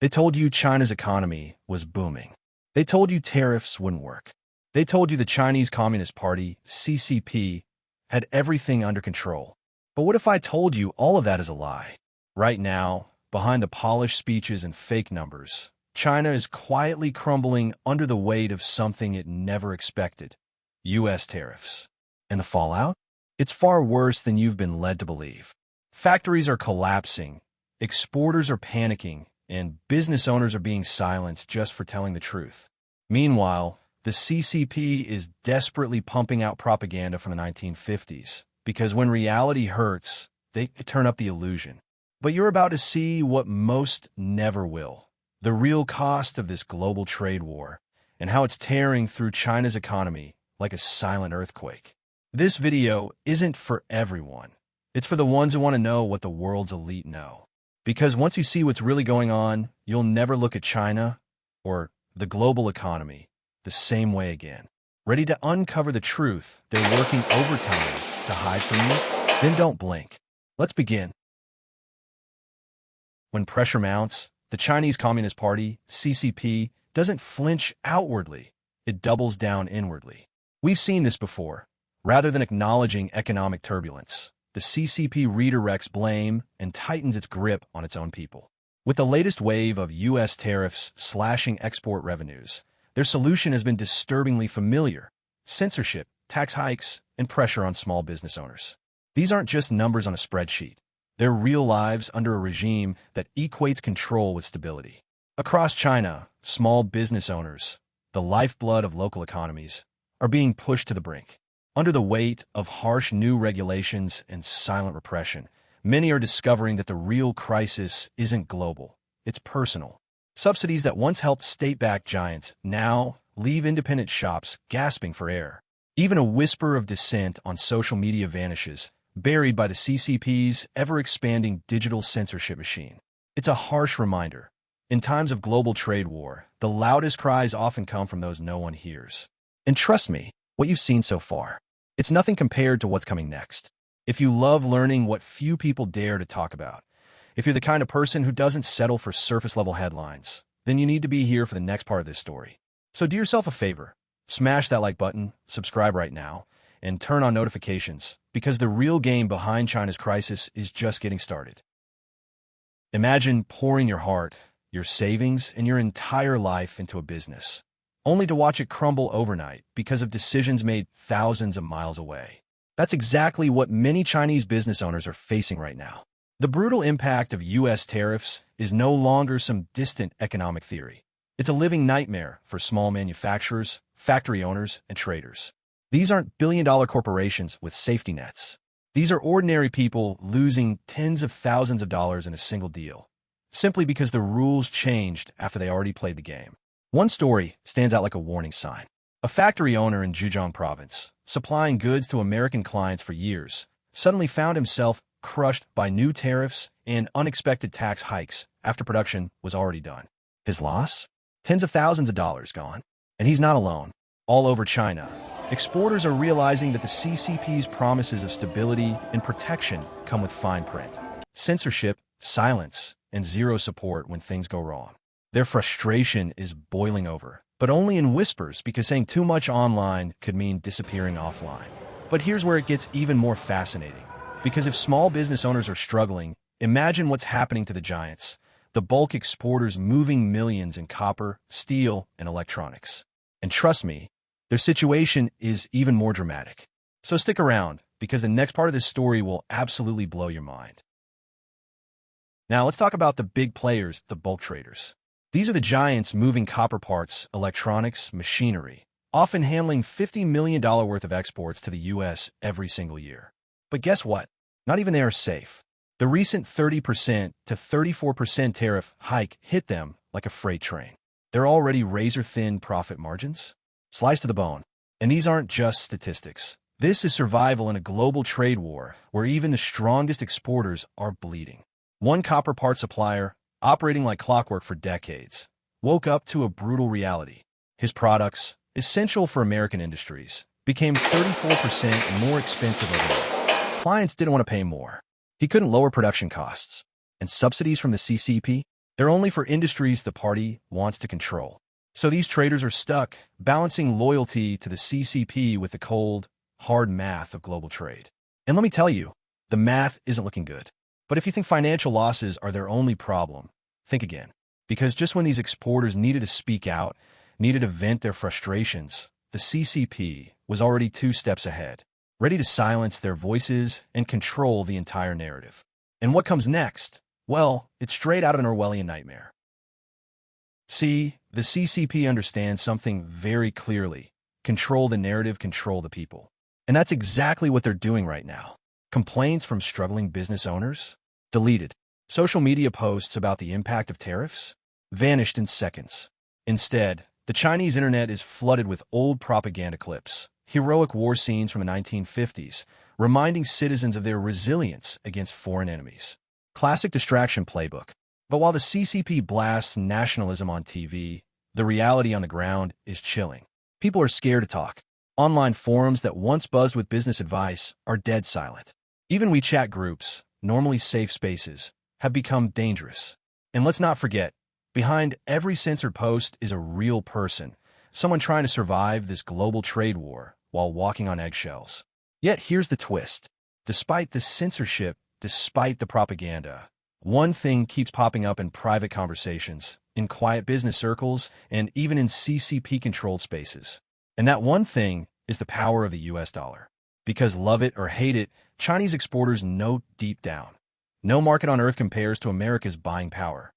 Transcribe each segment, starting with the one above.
They told you China's economy was booming. They told you tariffs wouldn't work. They told you the Chinese Communist Party, CCP, had everything under control. But what if I told you all of that is a lie? Right now, behind the polished speeches and fake numbers, China is quietly crumbling under the weight of something it never expected: U.S. tariffs. And the fallout? It's far worse than you've been led to believe. Factories are collapsing, exporters are panicking, and business owners are being silenced just for telling the truth. Meanwhile, the CCP is desperately pumping out propaganda from the 1950s, because when reality hurts, they turn up the illusion. But you're about to see what most never will: the real cost of this global trade war, and how it's tearing through China's economy like a silent earthquake. This video isn't for everyone. It's for the ones who want to know what the world's elite know. Because once you see what's really going on, you'll never look at China or the global economy the same way again. Ready to uncover the truth they're working overtime to hide from you? Then don't blink. Let's begin. When pressure mounts, the Chinese Communist Party, CCP, doesn't flinch outwardly, it doubles down inwardly. We've seen this before. Rather than acknowledging economic turbulence, the CCP redirects blame and tightens its grip on its own people. With the latest wave of U.S. tariffs slashing export revenues, their solution has been disturbingly familiar: censorship, tax hikes, and pressure on small business owners. These aren't just numbers on a spreadsheet. They're real lives under a regime that equates control with stability. Across China, small business owners, the lifeblood of local economies, are being pushed to the brink. Under the weight of harsh new regulations and silent repression, many are discovering that the real crisis isn't global, it's personal. Subsidies that once helped state-backed giants now leave independent shops gasping for air. Even a whisper of dissent on social media vanishes, buried by the CCP's ever-expanding digital censorship machine. It's a harsh reminder. In times of global trade war, the loudest cries often come from those no one hears. And trust me, what you've seen so far, it's nothing compared to what's coming next. If you love learning what few people dare to talk about, if you're the kind of person who doesn't settle for surface-level headlines, then you need to be here for the next part of this story. So do yourself a favor. Smash that like button, subscribe right now, and turn on notifications, because the real game behind China's crisis is just getting started. Imagine pouring your heart, your savings, and your entire life into a business, only to watch it crumble overnight because of decisions made thousands of miles away. That's exactly what many Chinese business owners are facing right now. The brutal impact of U.S. tariffs is no longer some distant economic theory. It's a living nightmare for small manufacturers, factory owners, and traders. These aren't billion-dollar corporations with safety nets. These are ordinary people losing tens of thousands of dollars in a single deal, simply because the rules changed after they already played the game. One story stands out like a warning sign. A factory owner in Zhejiang province, supplying goods to American clients for years, suddenly found himself crushed by new tariffs and unexpected tax hikes after production was already done. His loss? Tens of thousands of dollars gone. And he's not alone. All over China, exporters are realizing that the CCP's promises of stability and protection come with fine print: censorship, silence, and zero support when things go wrong. Their frustration is boiling over, but only in whispers, because saying too much online could mean disappearing offline. But here's where it gets even more fascinating. Because if small business owners are struggling, imagine what's happening to the giants, the bulk exporters moving millions in copper, steel, and electronics. And trust me, their situation is even more dramatic. So stick around, because the next part of this story will absolutely blow your mind. Now let's talk about the big players, the bulk traders. These are the giants moving copper parts, electronics, machinery, often handling $50 million worth of exports to the U.S. every single year. But guess what? Not even they are safe. The recent 30% to 34% tariff hike hit them like a freight train. They're already razor-thin profit margins, sliced to the bone. And these aren't just statistics. This is survival in a global trade war where even the strongest exporters are bleeding. One copper part supplier, operating like clockwork for decades, woke up to a brutal reality. His products, essential for American industries, became 34% more expensive overnight. Clients didn't want to pay more. He couldn't lower production costs. And subsidies from the CCP? They're only for industries the party wants to control. So these traders are stuck, balancing loyalty to the CCP with the cold, hard math of global trade. And let me tell you, the math isn't looking good. But if you think financial losses are their only problem, think again. Because just when these exporters needed to speak out, needed to vent their frustrations, the CCP was already 2 steps ahead, ready to silence their voices and control the entire narrative. And what comes next? Well, it's straight out of an Orwellian nightmare. See, the CCP understands something very clearly. Control the narrative, control the people. And that's exactly what they're doing right now. Complaints from struggling business owners? Deleted. Social media posts about the impact of tariffs? Vanished in seconds. Instead, the Chinese internet is flooded with old propaganda clips, heroic war scenes from the 1950s, reminding citizens of their resilience against foreign enemies. Classic distraction playbook. But while the CCP blasts nationalism on TV, the reality on the ground is chilling. People are scared to talk. Online forums that once buzzed with business advice are dead silent. Even WeChat groups, normally safe spaces, have become dangerous. And let's not forget, behind every censored post is a real person, someone trying to survive this global trade war while walking on eggshells. Yet here's the twist. Despite the censorship, despite the propaganda, one thing keeps popping up in private conversations, in quiet business circles, and even in CCP-controlled spaces. And that one thing is the power of the US dollar. Because love it or hate it, Chinese exporters know deep down. No market on earth compares to America's buying power.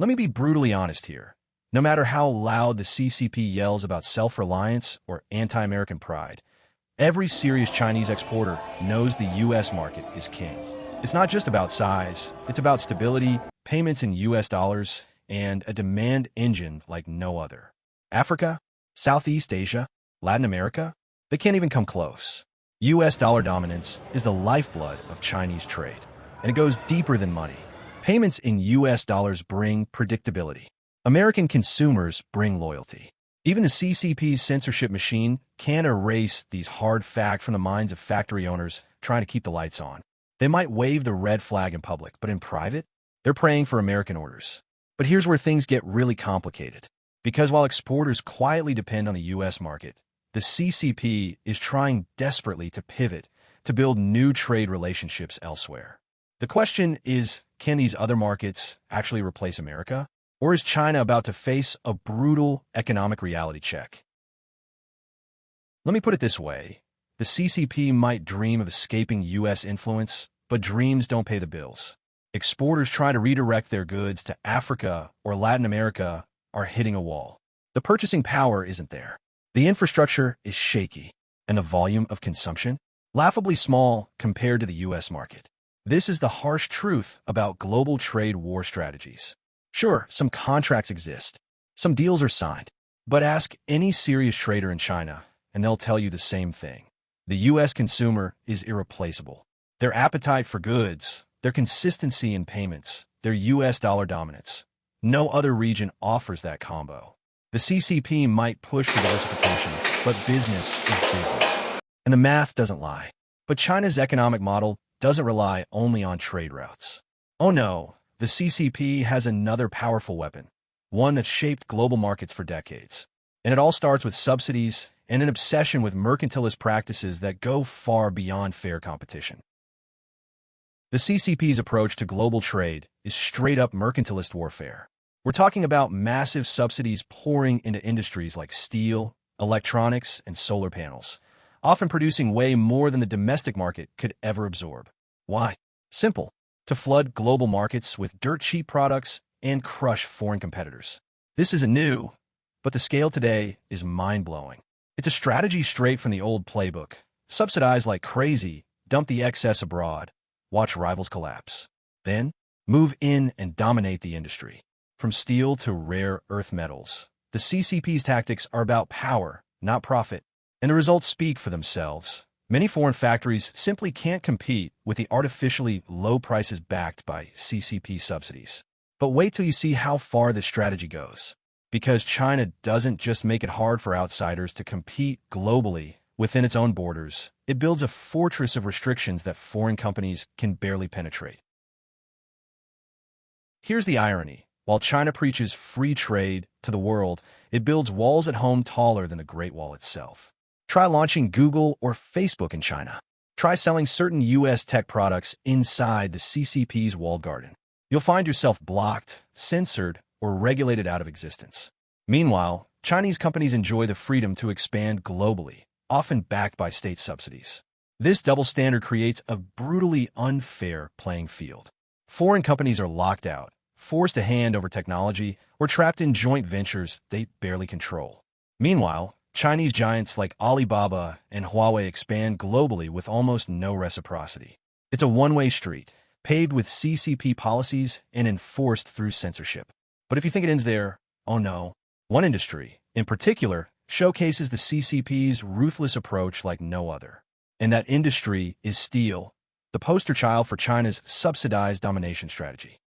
Let me be brutally honest here. No matter how loud the CCP yells about self-reliance or anti-American pride, every serious Chinese exporter knows the US market is king. It's not just about size, it's about stability, payments in US dollars, and a demand engine like no other. Africa, Southeast Asia, Latin America, they can't even come close. US dollar dominance is the lifeblood of Chinese trade, and it goes deeper than money. Payments in US dollars bring predictability. American consumers bring loyalty. Even the CCP's censorship machine can't erase these hard facts from the minds of factory owners trying to keep the lights on. They might wave the red flag in public, but in private, they're praying for American orders. But here's where things get really complicated. Because while exporters quietly depend on the US market, the CCP is trying desperately to pivot, to build new trade relationships elsewhere. The question is, can these other markets actually replace America? Or is China about to face a brutal economic reality check? Let me put it this way. The CCP might dream of escaping US influence, but dreams don't pay the bills. Exporters trying to redirect their goods to Africa or Latin America are hitting a wall. The purchasing power isn't there. The infrastructure is shaky, and the volume of consumption, laughably small compared to the US market. This is the harsh truth about global trade war strategies. Sure, some contracts exist, some deals are signed, but ask any serious trader in China, and they'll tell you the same thing. The US consumer is irreplaceable. Their appetite for goods, their consistency in payments, their US dollar dominance. No other region offers that combo. The CCP might push for diversification, but business is business. And the math doesn't lie. But China's economic model doesn't rely only on trade routes. Oh no, the CCP has another powerful weapon, one that's shaped global markets for decades. And it all starts with subsidies and an obsession with mercantilist practices that go far beyond fair competition. The CCP's approach to global trade is straight-up mercantilist warfare. We're talking about massive subsidies pouring into industries like steel, electronics, and solar panels, often producing way more than the domestic market could ever absorb. Why? Simple. To flood global markets with dirt-cheap products and crush foreign competitors. This isn't new, but the scale today is mind-blowing. It's a strategy straight from the old playbook. Subsidize like crazy, dump the excess abroad, watch rivals collapse. Then, move in and dominate the industry. From steel to rare earth metals, the CCP's tactics are about power, not profit, and the results speak for themselves. Many foreign factories simply can't compete with the artificially low prices backed by CCP subsidies. But wait till you see how far this strategy goes. Because China doesn't just make it hard for outsiders to compete globally within its own borders, it builds a fortress of restrictions that foreign companies can barely penetrate. Here's the irony. While China preaches free trade to the world, it builds walls at home taller than the Great Wall itself. Try launching Google or Facebook in China. Try selling certain U.S. tech products inside the CCP's walled garden. You'll find yourself blocked, censored, or regulated out of existence. Meanwhile, Chinese companies enjoy the freedom to expand globally, often backed by state subsidies. This double standard creates a brutally unfair playing field. Foreign companies are locked out, forced to hand over technology, or trapped in joint ventures they barely control. Meanwhile, Chinese giants like Alibaba and Huawei expand globally with almost no reciprocity. It's a one-way street, paved with CCP policies and enforced through censorship. But if you think it ends there, oh no. One industry, in particular, showcases the CCP's ruthless approach like no other. And that industry is steel, the poster child for China's subsidized domination strategy.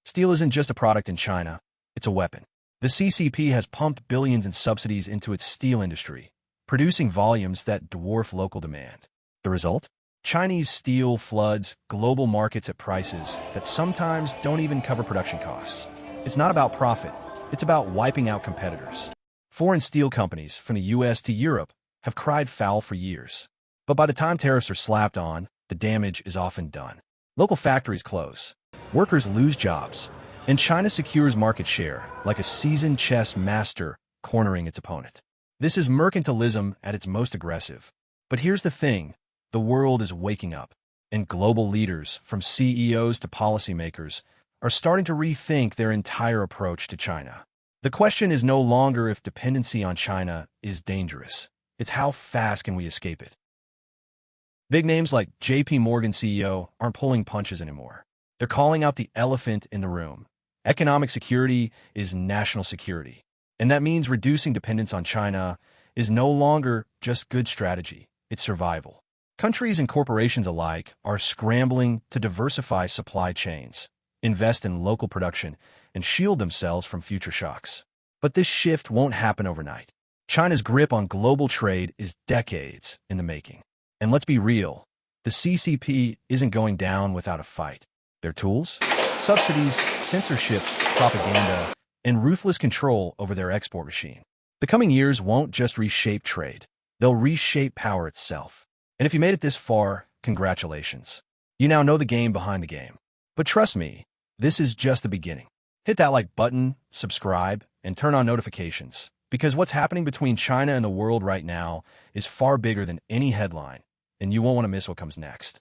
Steel isn't just a product in China, it's a weapon. The CCP has pumped billions in subsidies into its steel industry, producing volumes that dwarf local demand. The result? Chinese steel floods global markets at prices that sometimes don't even cover production costs. It's not about profit, it's about wiping out competitors. Foreign steel companies, from the US to Europe, have cried foul for years. But by the time tariffs are slapped on, the damage is often done. Local factories close, workers lose jobs, and China secures market share like a seasoned chess master cornering its opponent. This is mercantilism at its most aggressive. But here's the thing, the world is waking up, and global leaders, from CEOs to policymakers, are starting to rethink their entire approach to China. The question is no longer if dependency on China is dangerous. It's how fast can we escape it. Big names like JP Morgan CEO aren't pulling punches anymore. They're calling out the elephant in the room. Economic security is national security. And that means reducing dependence on China is no longer just good strategy, it's survival. Countries and corporations alike are scrambling to diversify supply chains, invest in local production, and shield themselves from future shocks. But this shift won't happen overnight. China's grip on global trade is decades in the making. And let's be real, the CCP isn't going down without a fight. Their tools? Subsidies, censorship, propaganda, and ruthless control over their export machine. The coming years won't just reshape trade. They'll reshape power itself. And if you made it this far, congratulations. You now know the game behind the game. But trust me, this is just the beginning. Hit that like button, subscribe, and turn on notifications. Because what's happening between China and the world right now is far bigger than any headline, and you won't want to miss what comes next.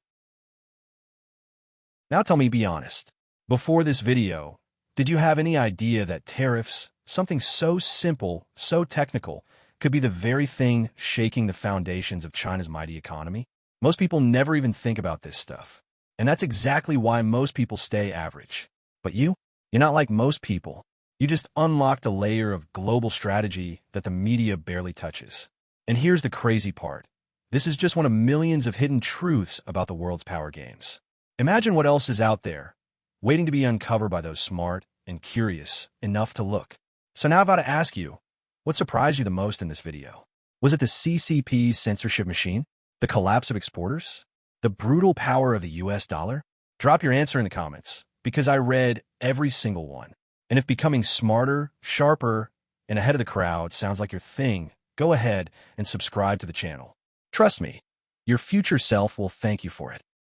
Now tell me, be honest. Before this video, did you have any idea that tariffs, something so simple, so technical, could be the very thing shaking the foundations of China's mighty economy? Most people never even think about this stuff. And that's exactly why most people stay average. But you're not like most people. You just unlocked a layer of global strategy that the media barely touches. And here's the crazy part. This is just one of millions of hidden truths about the world's power games. Imagine what else is out there, waiting to be uncovered by those smart and curious enough to look. So now I've got to ask you, what surprised you the most in this video? Was it the CCP's censorship machine? The collapse of exporters? The brutal power of the US dollar? Drop your answer in the comments, because I read every single one. And if becoming smarter, sharper, and ahead of the crowd sounds like your thing, go ahead and subscribe to the channel. Trust me, your future self will thank you for it.